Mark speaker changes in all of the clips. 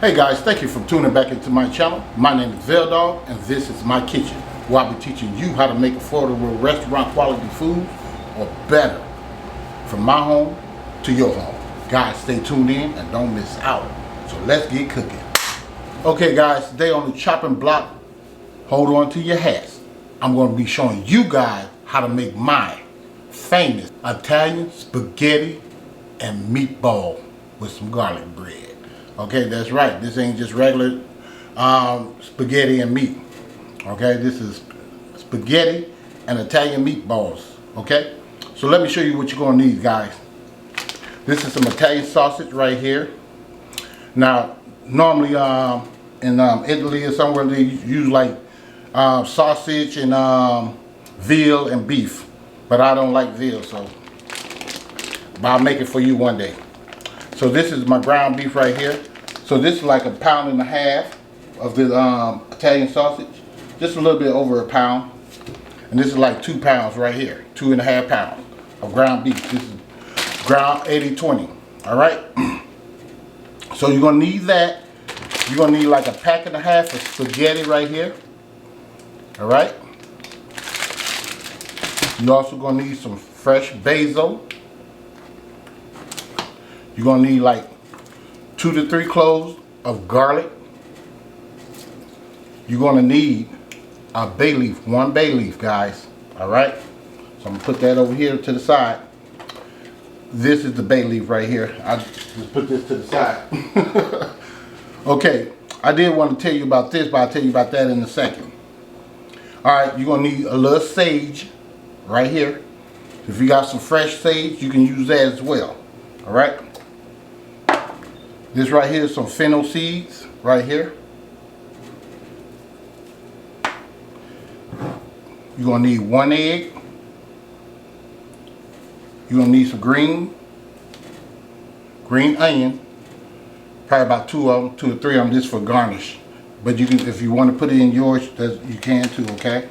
Speaker 1: Hey guys, thank you for tuning back into my channel. My name is VELDOGGS and this is my kitchen, where I'll be teaching you how to make affordable restaurant quality food or better, from my home to your home. Guys, stay tuned in and don't miss out. So let's get cooking. Okay guys, today on the chopping block, hold on to your hats. I'm going to be showing you guys how to make my famous Italian spaghetti and meatball with some garlic bread. Okay, that's right. This ain't just regular spaghetti and meat. Okay, this is spaghetti and Italian meatballs. Okay, so let me show you what you're going to need, guys. This is some Italian sausage right here. Now, normally in Italy or somewhere they use like sausage and veal and beef, but I don't like veal, so I'll make it for you one day. So this is my ground beef right here. So this is like 1.5 pounds of the Italian sausage. Just a little bit over 1 pound. And this is like 2 pounds right here. 2.5 pounds of ground beef. This is ground 80-20. Alright? So you're going to need that. You're going to need like 1.5 packs of spaghetti right here. Alright? You're also going to need some fresh basil. You're going to need like 2 to 3 cloves of garlic. You're going to need a bay leaf, 1 bay leaf, guys. Alright? So I'm going to put that over here to the side. This is the bay leaf right here. I just put this to the side. Okay, I did want to tell you about this, but I'll tell you about that in a second. Alright, you're going to need a little sage right here. If you got some fresh sage, you can use that as well. Alright? This right here is some fennel seeds right here. You're going to need 1 egg. You're going to need some green onion. Probably about 2 of them, 2 or 3 of them, just for garnish. But you can, if you want to put it in yours, you can too, okay?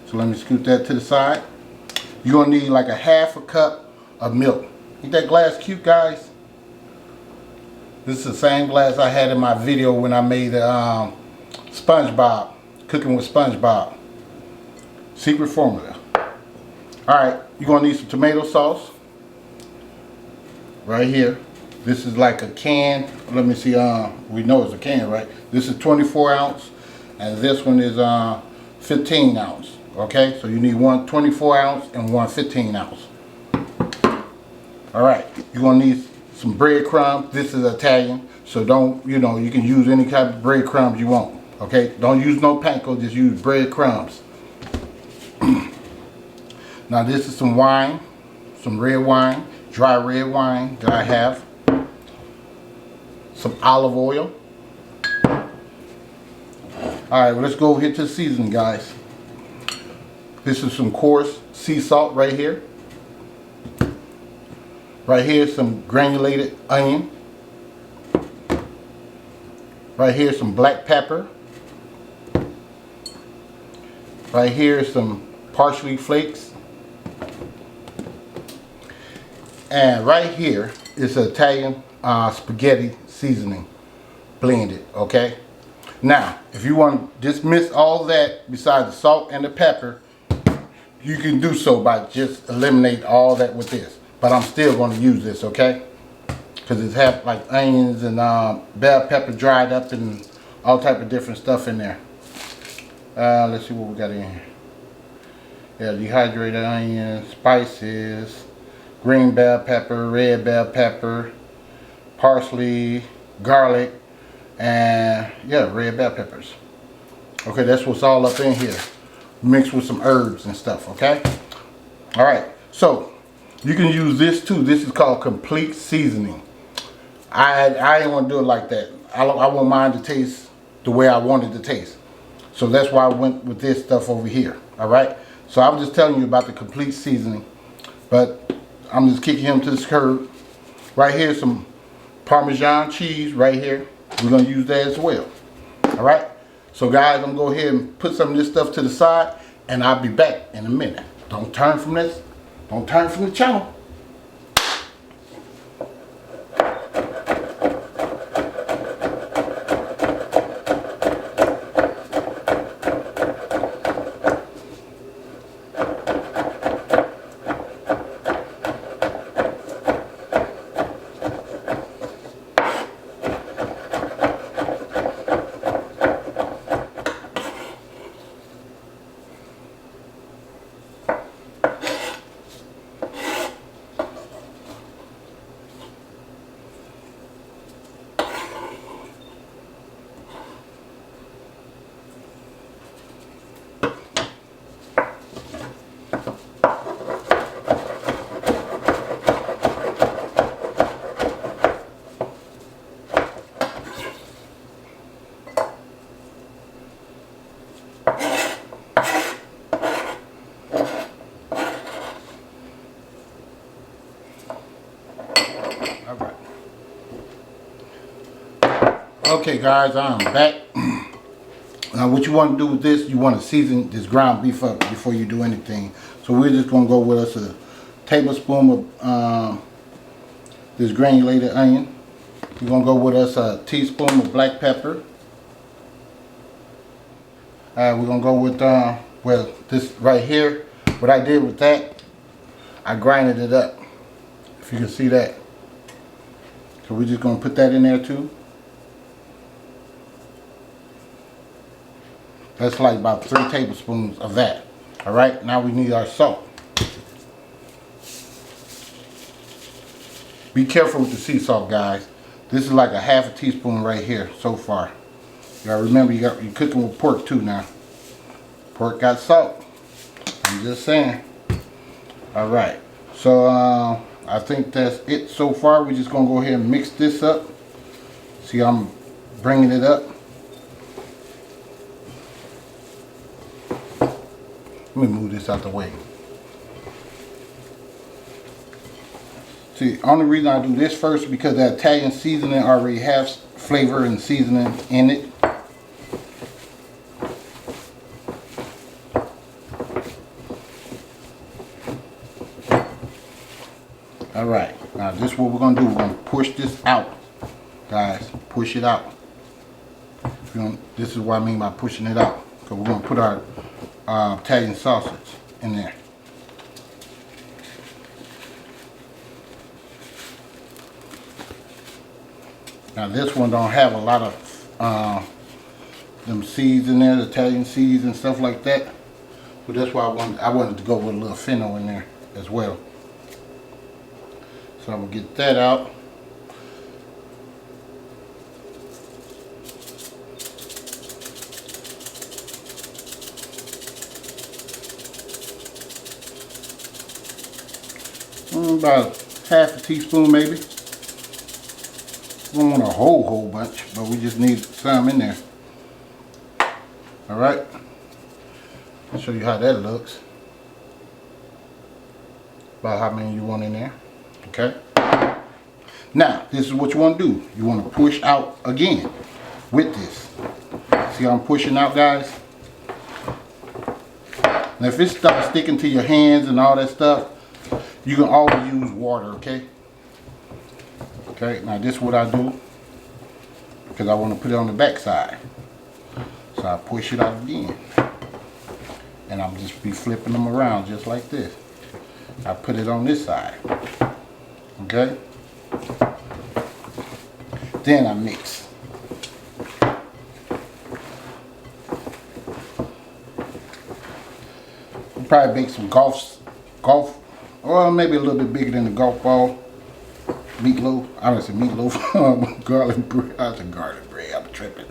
Speaker 1: So let me scoot that to the side. You're going to need like 1/2 cup of milk. Ain't that glass cute, guys? This is the same glass I had in my video when I made SpongeBob, cooking with SpongeBob. Secret formula. Alright, you're going to need some tomato sauce. Right here. This is like a can. Let me see, we know it's a can, right? This is 24 ounce and this one is 15 ounce. Okay, so you need 1 24 ounce and 1 15 ounce. Alright, you're going to need some breadcrumbs. This is Italian, so don't, you know, you can use any type of breadcrumbs you want. Okay, don't use no panko, just use breadcrumbs. Now this is some wine, some red wine, dry red wine that I have. Some olive oil. Alright, well, let's go over here to the seasoning, guys. This is some coarse sea salt right here. Right here is some granulated onion. Right here is some black pepper. Right here is some parsley flakes. And right here is Italian spaghetti seasoning blended, okay? Now, if you want to dismiss all that besides the salt and the pepper, you can do so by just eliminate all that with this. But I'm still going to use this, okay? Because it's have like onions and bell pepper dried up and all type of different stuff in there. Let's see what we got in here. Yeah, dehydrated onions, spices, green bell pepper, red bell pepper, parsley, garlic, and yeah, red bell peppers. Okay, that's what's all up in here, mixed with some herbs and stuff. Okay. All right. So you can use this too. This is called complete seasoning. I didn't want to do it like that. I want mine to taste the way I wanted to taste. So that's why I went with this stuff over here. All right. So I was just telling you about the complete seasoning, but I'm just kicking him to the curb. Right here, some Parmesan cheese right here. We're going to use that as well. All right. So guys, I'm going to go ahead and put some of this stuff to the side, and I'll be back in a minute. Don't turn from this. Don't turn from the channel. Okay guys, I'm back. Now what you want to do with this, you want to season this ground beef up before you do anything. So we're just going to go with us a tablespoon of this granulated onion. We're going to go with us a teaspoon of black pepper. We're going to go with, well, this right here. What I did with that, I grinded it up. If you can see that. So we're just going to put that in there too. That's like about 3 tablespoons of that. Alright, now we need our salt. Be careful with the sea salt, guys. This is like a half a teaspoon right here so far. You gotta remember you're cooking with pork too now. Pork got salt. I'm just saying. Alright, so I think that's it so far. We're just gonna go ahead and mix this up. See, I'm bringing it up. Let me move this out the way. See, only reason I do this first because the Italian seasoning already has flavor and seasoning in it. Alright, now this is what we're going to do. We're going to push this out, guys. Push it out. This is what I mean by pushing it out. So we're going to put our Italian sausage in there. Now this one don't have a lot of them seeds in there, the Italian seeds and stuff like that. But that's why I wanted to go with a little fennel in there as well. So I'm gonna get that out. About half a teaspoon maybe. We don't want a whole bunch, but we just need some in there. Alright. I'll show you how that looks. About how many you want in there. Okay. Now, this is what you want to do. You want to push out again with this. See how I'm pushing out, guys? Now, if it starts sticking to your hands and all that stuff, you can always use water, okay? Okay, now this is what I do because I want to put it on the back side. So I push it out again. And I'm just be flipping them around just like this. I put it on this side. Okay? Then I mix. I'll probably make some golf, or maybe a little bit bigger than the golf ball. Meatloaf. I don't say meatloaf. Garlic bread. I said garlic bread. I'm tripping.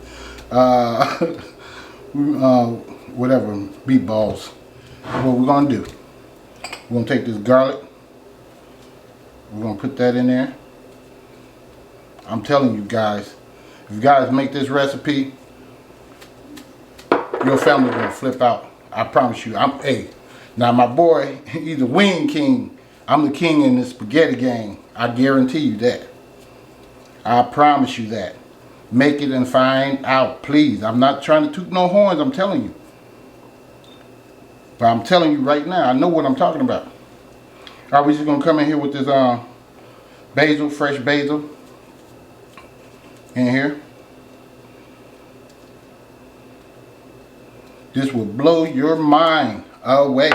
Speaker 1: Whatever. Meatballs. What we're gonna do? We're gonna take this garlic. We're gonna put that in there. I'm telling you guys, if you guys make this recipe, your family's gonna flip out. I promise you. Hey, now my boy, he's the wing king. I'm the king in the spaghetti game. I guarantee you that. I promise you that. Make it and find out, please. I'm not trying to toot no horns, I'm telling you. But I'm telling you right now, I know what I'm talking about. All right, we're just gonna come in here with this basil, fresh basil in here. This will blow your mind away.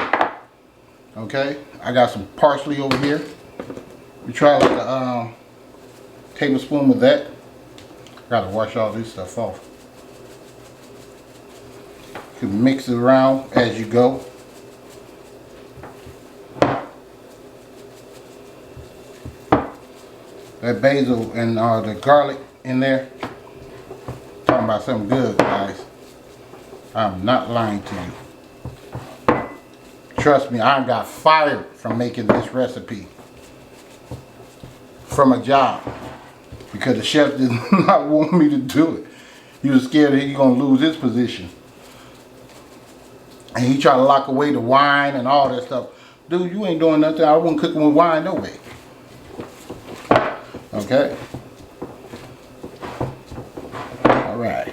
Speaker 1: Okay, I got some parsley over here. We try like a tablespoon of that. Gotta wash all this stuff off. You can mix it around as you go. That basil and the garlic in there. Talking about something good, guys. I'm not lying to you. Trust me, I got fired from making this recipe. From a job. Because the chef did not want me to do it. He was scared that he was going to lose his position. And he tried to lock away the wine and all that stuff. Dude, you ain't doing nothing. I wasn't cooking with wine no way. Okay? Alright.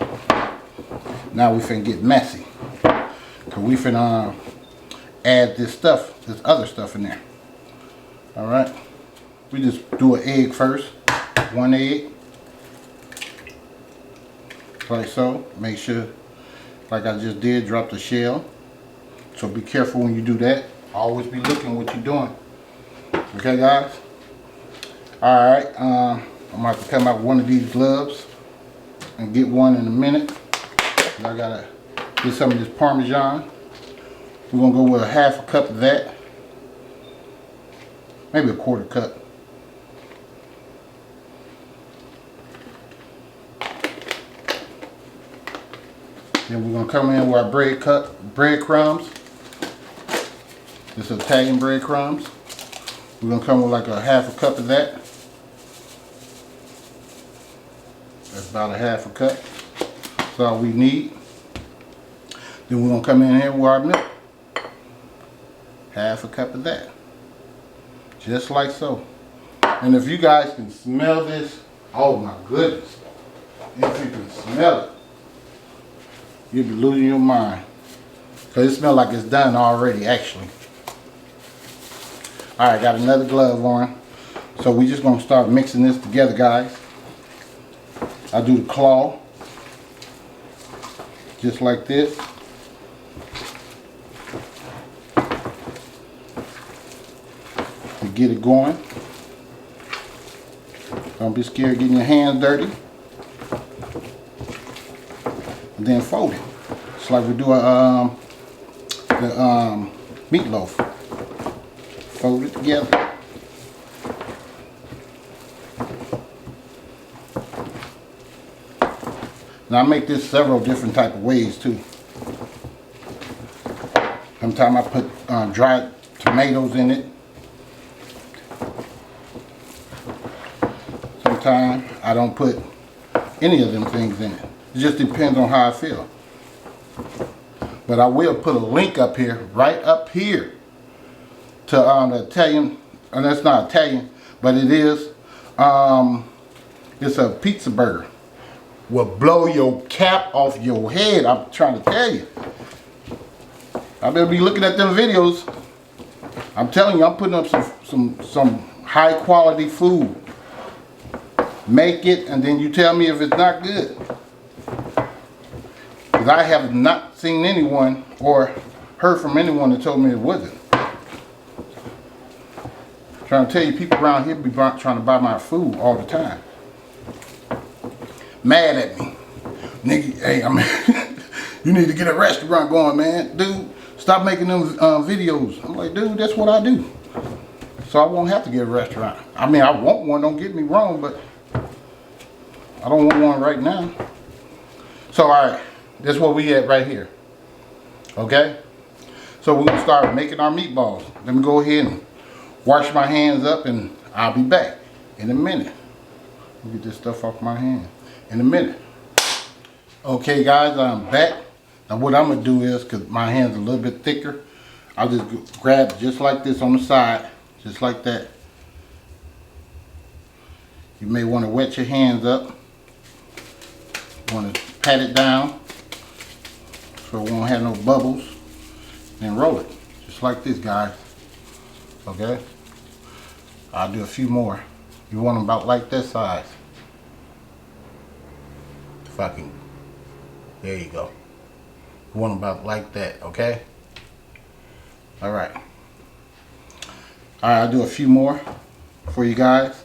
Speaker 1: Now we finna get messy. Cause we finna add this other stuff in there. Alright. We just do an egg first. 1 egg. Like so. Make sure, like I just did, drop the shell. So be careful when you do that. Always be looking what you're doing. Okay, guys? Alright. I'm about to come out with one of these gloves and get one in a minute. I gotta get some of this Parmesan. We're gonna go with a 1/2 cup of that. Maybe a 1/4 cup. Then we're gonna come in with our breadcrumbs. This is Italian breadcrumbs. We're gonna come with like a 1/2 cup of that. That's about a 1/2 cup. That's all we need. Then we're gonna come in here with our milk. 1/2 cup of that. Just like so. And if you guys can smell this, oh my goodness. If you can smell it, you'll be losing your mind. Because it smells like it's done already, actually. Alright, got another glove on. So we just gonna start mixing this together, guys. I do the claw. Just like this. To get it going. Don't be scared getting your hands dirty. And then fold it. It's like we do the meatloaf. Fold it together. Now I make this several different type of ways too. Sometimes I put dried tomatoes in it. Sometimes I don't put any of them things in it. It just depends on how I feel. But I will put a link up here, right up here, to the Italian, and that's not Italian, but it is, it's a pizza burger. Will blow your cap off your head, I'm trying to tell you. I better be looking at them videos. I'm telling you, I'm putting up some high quality food. Make it, and then you tell me if it's not good. Because I have not seen anyone or heard from anyone that told me it wasn't. Trying to tell you, people around here be trying to buy my food all the time. Mad at me. Nigga, hey, you need to get a restaurant going, man. Dude, stop making them videos. I'm like, dude, that's what I do. So I won't have to get a restaurant. I mean, I want one, don't get me wrong, but I don't want one right now. So, alright, that's what we at right here. Okay? So we're going to start making our meatballs. Let me go ahead and wash my hands up, and I'll be back in a minute. Let me get this stuff off my hand in a minute. Okay, guys, I'm back. Now what I'm going to do is, because my hand's a little bit thicker, I'll just grab just like this on the side, just like that. You may want to wet your hands up. Want to pat it down so it won't have no bubbles. Then roll it, just like this, guys. Okay? I'll do a few more. You want them about like this size. Fucking, there you go. You want them about like that, okay? Alright. Alright, I'll do a few more for you guys.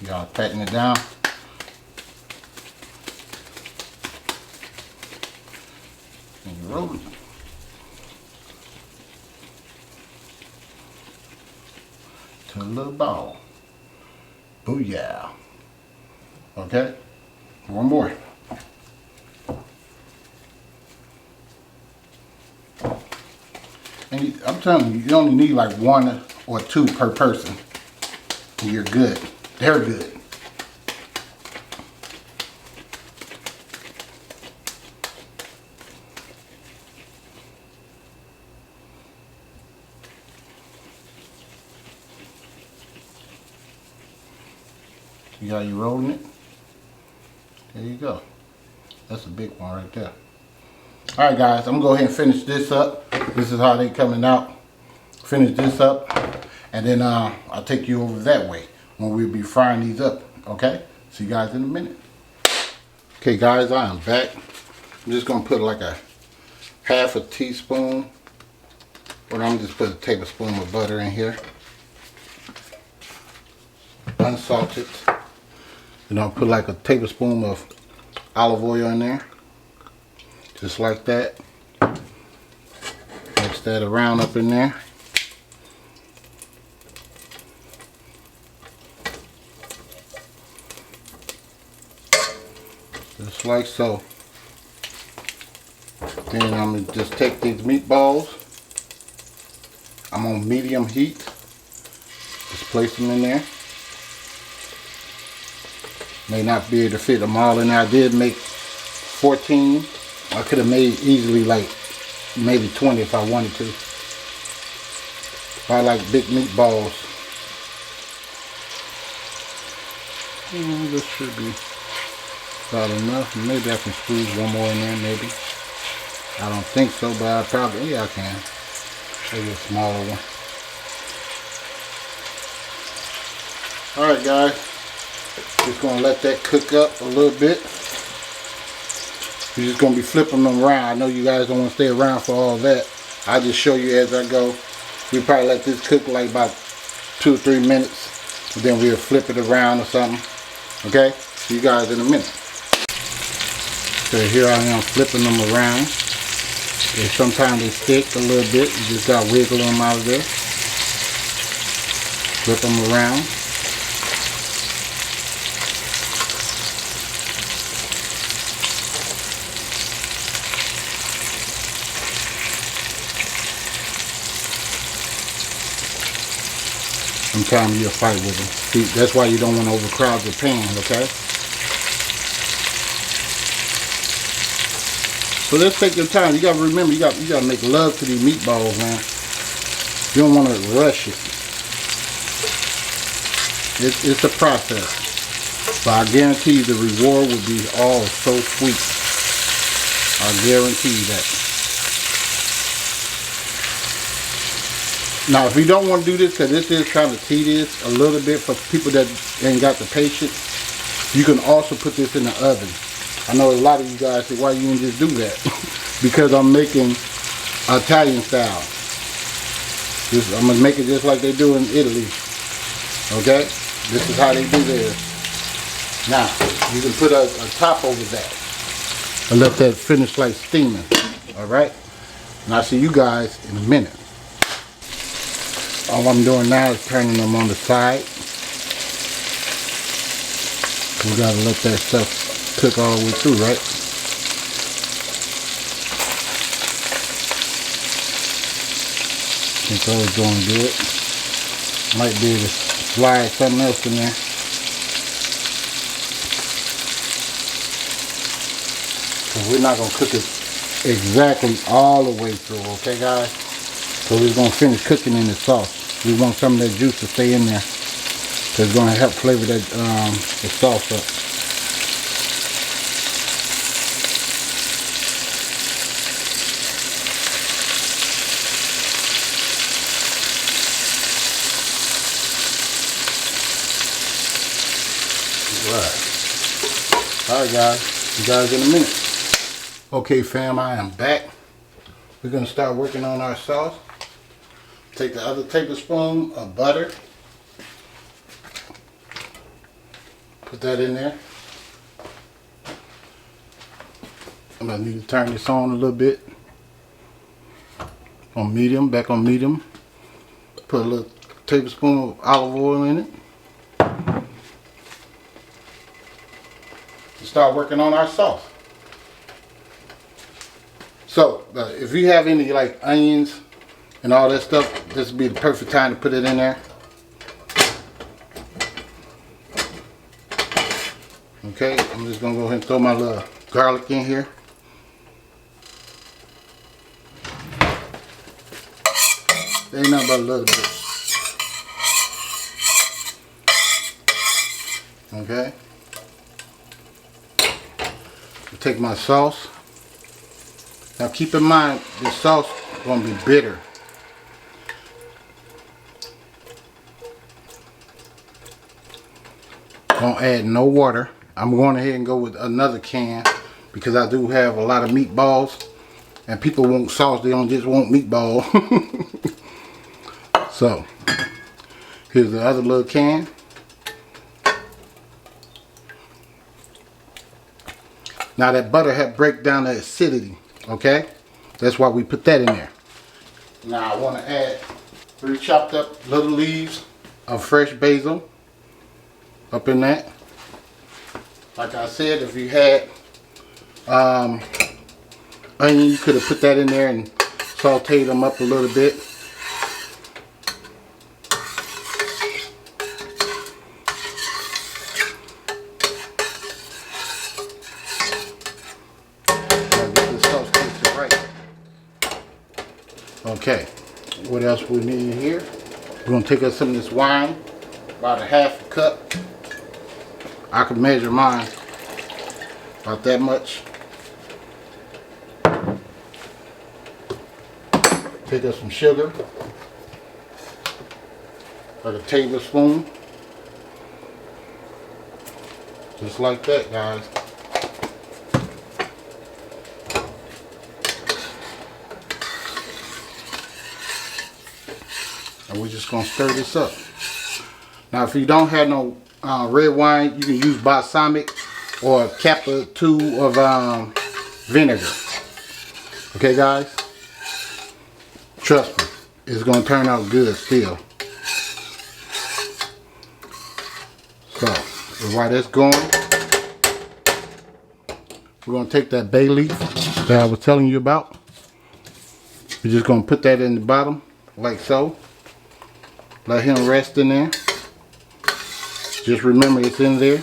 Speaker 1: Y'all patting it down. And you roll it. To a little ball. Booyah. Okay? One more. And I'm telling you, you only need like 1 or 2 per person. And you're good. They're good. See how you rolling it? There you go. That's a big one right there. Alright guys, I'm gonna go ahead and finish this up. This is how they coming out. Finish this up, and then I'll take you over that way when we'll be frying these up. Okay? See you guys in a minute. Okay guys, I am back. I'm just gonna put like a half a teaspoon, or I'm just put a tablespoon of butter in here. Unsalted. And I'll put like a tablespoon of olive oil in there. Just like that. Mix that around up in there. Just like so. Then I'm going to just take these meatballs. I'm on medium heat. Just place them in there. May not be able to fit them all in there. I did make 14. I could have made easily like maybe 20 if I wanted to. I like big meatballs. This should be about enough. Maybe I can squeeze one more in there, maybe. I don't think so, but I probably, yeah, I can. Maybe a smaller one. Alright guys, just gonna let that cook up a little bit. You're just gonna be flipping them around. I know you guys don't want to stay around for all that. I'll just show you as I go. We probably let this cook like about 2 or 3 minutes, and then we'll flip it around or something. Okay? See you guys in a minute. So here I am flipping them around. And sometimes they stick a little bit. You just gotta wiggle them out of there. Flip them around. Sometimes you'll fight with them. See, that's why you don't want to overcrowd your pan, okay? So let's take your time. You gotta remember, you gotta make love to these meatballs, man. You don't want to rush it. It's a process. But I guarantee you the reward will be all so sweet. I guarantee you that. Now, if you don't want to do this, because this is kind of tedious a little bit for people that ain't got the patience, you can also put this in the oven. I know a lot of you guys say, why you didn't just do that? Because I'm making Italian style. I'm going to make it just like they do in Italy. Okay? This is how they do theirs. Now, you can put a top over that and let that finish like steaming. Alright? And I'll see you guys in a minute. All I'm doing now is turning them on the side. We gotta let that stuff cook all the way through, right? I think those going good. Might be able to slide something else in there. So we're not gonna cook it exactly all the way through, okay guys? So we're gonna finish cooking in the sauce. We want some of that juice to stay in there. So it's gonna help flavor that the sauce up. Alright guys, see you guys in a minute. Okay fam, I am back. We're gonna start working on our sauce. Take the other tablespoon of butter. Put that in there. I'm gonna need to turn this on a little bit. On medium, back on medium. Put a little tablespoon of olive oil in it. Start working on our sauce. So if you have any like onions and all that stuff, this would be the perfect time to put it in there. Okay, I'm just gonna go ahead and throw my little garlic in here. Ain't nothing but a little bit. Okay. Take my sauce. Now keep in mind, this sauce is going to be bitter. Don't add no water. I'm going ahead and go with another can because I do have a lot of meatballs and people want sauce, they don't just want meatball. So here's the other little can. Now that butter had break down the acidity, okay? That's why we put that in there. Now I want to add 3 chopped up little leaves of fresh basil up in that. Like I said, if you had onion, you could have put that in there and sauteed them up a little bit. Okay, what else we need here? We're going to take us some of this wine, about a half a cup. I can measure mine about that much. Take us some sugar, like a tablespoon. Just like that, guys. And we're just going to stir this up. Now if you don't have no red wine, you can use balsamic or a cup or 2 of vinegar. Okay guys? Trust me, it's going to turn out good still. So while that's going, we're going to take that bay leaf that I was telling you about. We're just going to put that in the bottom like so. Let him rest in there. Just remember it's in there.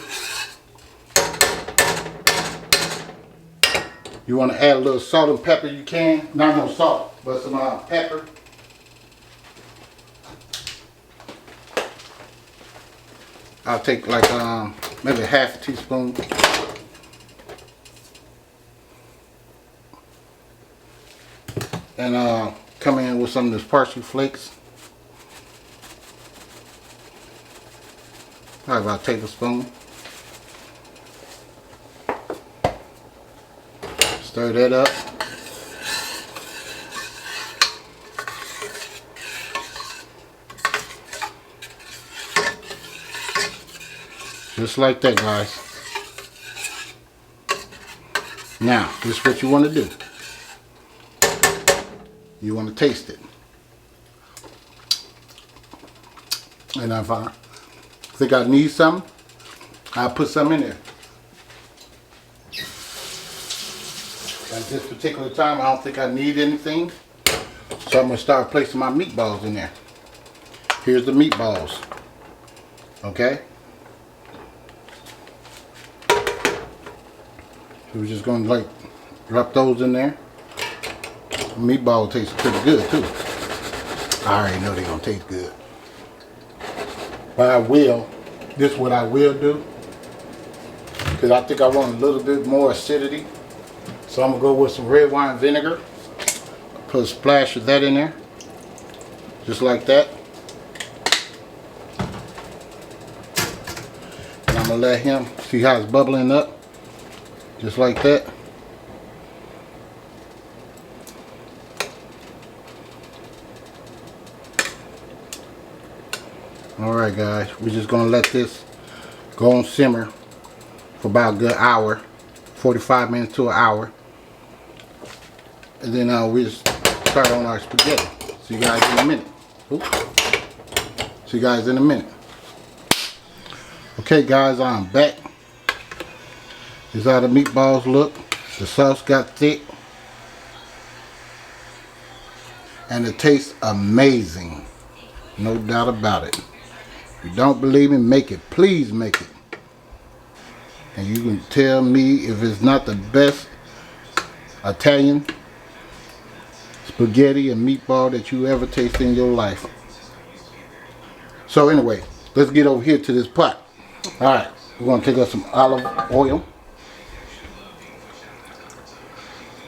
Speaker 1: You want to add a little salt and pepper, you can. Not no salt, but some pepper. I'll take like maybe half a teaspoon. And come in with some of this parsley flakes. Probably about a tablespoon. Stir that up. Just like that, guys. Now, this is what you want to do. You want to taste it. And if I think I need some, I'll put some in there. At this particular time, I don't think I need anything. So I'm going to start placing my meatballs in there. Here's the meatballs. Okay? So we're just going to like drop those in there. The meatball tastes pretty good too. I already know they're going to taste good. But I will, this is what I will do. Because I think I want a little bit more acidity. So I'm going to go with some red wine vinegar. Put a splash of that in there. Just like that. And I'm going to let him, see how it's bubbling up. Just like that. Alright guys, we're just going to let this go on simmer for about a good hour. 45 minutes to an hour. And then we just start on our spaghetti. See you guys in a minute. Oops. See you guys in a minute. Okay guys, I'm back. This is how the meatballs look. The sauce got thick. And it tastes amazing. No doubt about it. If you don't believe me, make it. Please make it. And you can tell me if it's not the best Italian spaghetti and meatball that you ever tasted in your life. So anyway, let's get over here to this pot. Alright. We're going to take us some olive oil.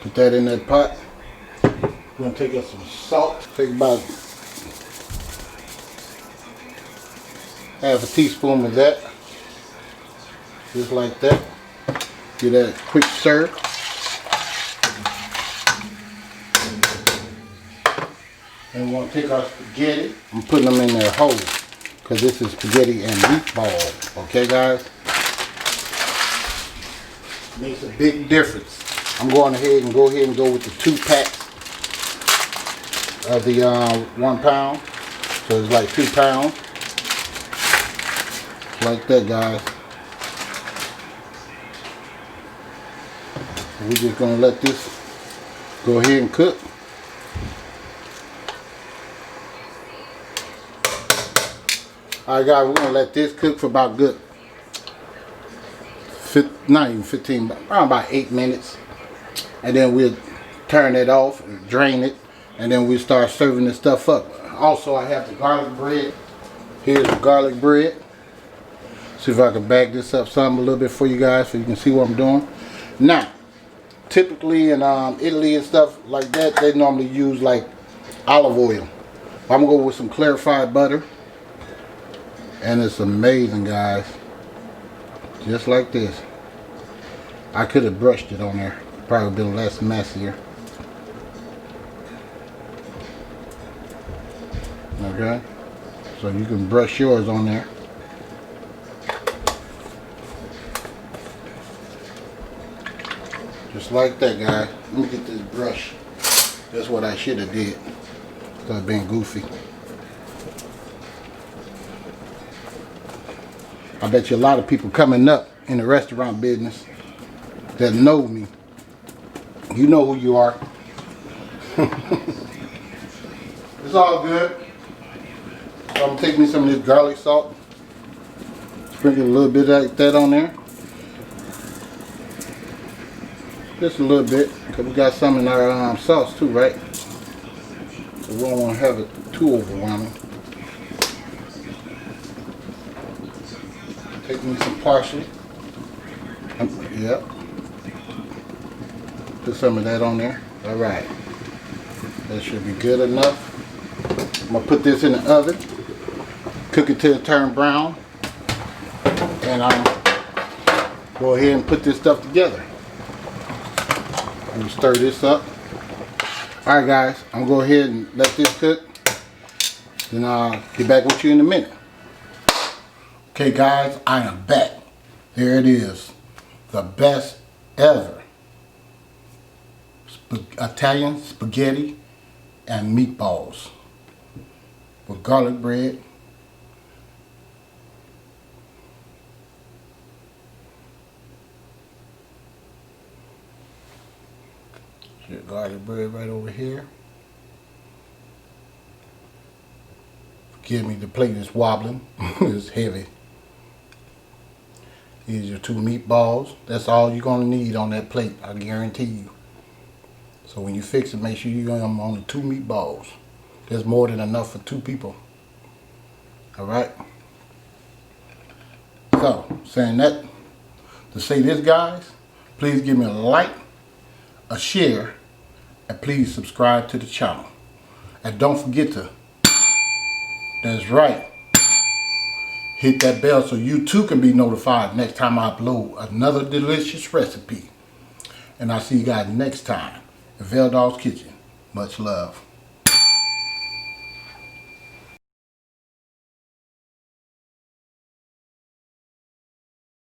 Speaker 1: Put that in that pot. We're going to take us some salt. Take about half a teaspoon of that. Just like that. Give that a quick stir. And we're going to take our spaghetti. I'm putting them in there whole, because this is spaghetti and meatballs. Okay, guys? Makes a big difference. I'm going ahead and go with the 2 packs of the 1 pound. So it's like 2 pounds. Like that, guys. We're just going to let this go ahead and cook. Alright, guys, we're going to let this cook for about good, not even 15, around about 8 minutes. And then we'll turn it off and drain it. And then we'll start serving this stuff up. Also, I have the garlic bread. Here's the garlic bread. See if I can back this up some a little bit for you guys so you can see what I'm doing. Now, typically in Italy and stuff like that, they normally use like olive oil. I'm going to go with some clarified butter. And it's amazing, guys. Just like this. I could have brushed it on there. Probably been less messier. Okay. So you can brush yours on there. Just like that, guys. Let me get this brush. That's what I should have did. Instead of being goofy. I bet you a lot of people coming up in the restaurant business that know me. You know who you are. It's all good. So I'm gonna take me some of this garlic salt. Sprinkle a little bit like that on there. Just a little bit, because we got some in our sauce too, right? So we don't want to have it too overwhelming. Take me some parsley. Yep. Put some of that on there. Alright. That should be good enough. I'm going to put this in the oven. Cook it till it turns brown. And go ahead and put this stuff together. I'm going to stir this up. Alright, guys. I'm going to go ahead and let this cook. Then I'll get back with you in a minute. Okay, guys, I am back. There it is. The best ever Italian spaghetti and meatballs with garlic bread. Garlic bread right over here. Forgive me, the plate is wobbling. It's heavy. Here's your 2 meatballs. That's all you're going to need on that plate, I guarantee you. So when you fix it, make sure you're on the 2 meatballs. There's more than enough for 2 people. Alright? So, saying that, to say this, guys, please give me a like, a share, and please subscribe to the channel. And don't forget to, that's right, hit that bell so you too can be notified next time I upload another delicious recipe. And I'll see you guys next time in VELDOGG's Kitchen. Much love.